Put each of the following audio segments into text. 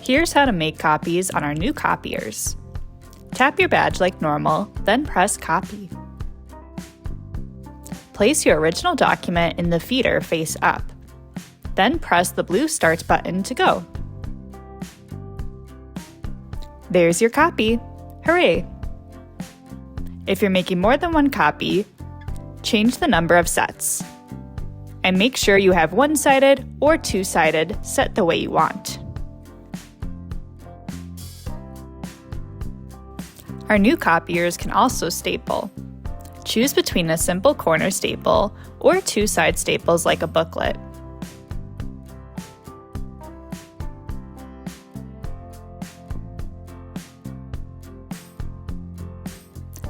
Here's how to make copies on our new copiers. Tap your badge like normal, then press Copy. Place your original document in the feeder face up. Then press the blue Start button to go. There's your copy. Hooray! If you're making more than one copy, change the number of sets. And make sure you have one-sided or two-sided set the way you want. Our new copiers can also staple. Choose between a simple corner staple or two-side staples like a booklet.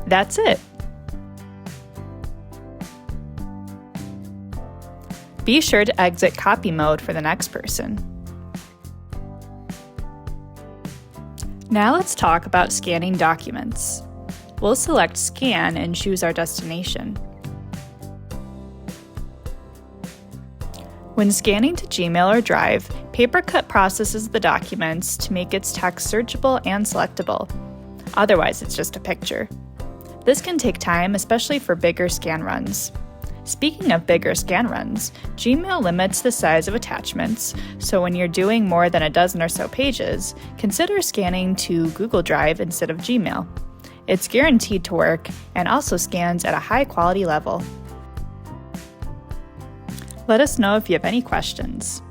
That's it. Be sure to exit copy mode for the next person. Now let's talk about scanning documents. We'll select Scan and choose our destination. When scanning to Gmail or Drive, Papercut processes the documents to make its text searchable and selectable. Otherwise, it's just a picture. This can take time, especially for bigger scan runs. Speaking of bigger scan runs, Gmail limits the size of attachments, so when you're doing more than a dozen or so pages, consider scanning to Google Drive instead of Gmail. It's guaranteed to work and also scans at a high quality level. Let us know if you have any questions.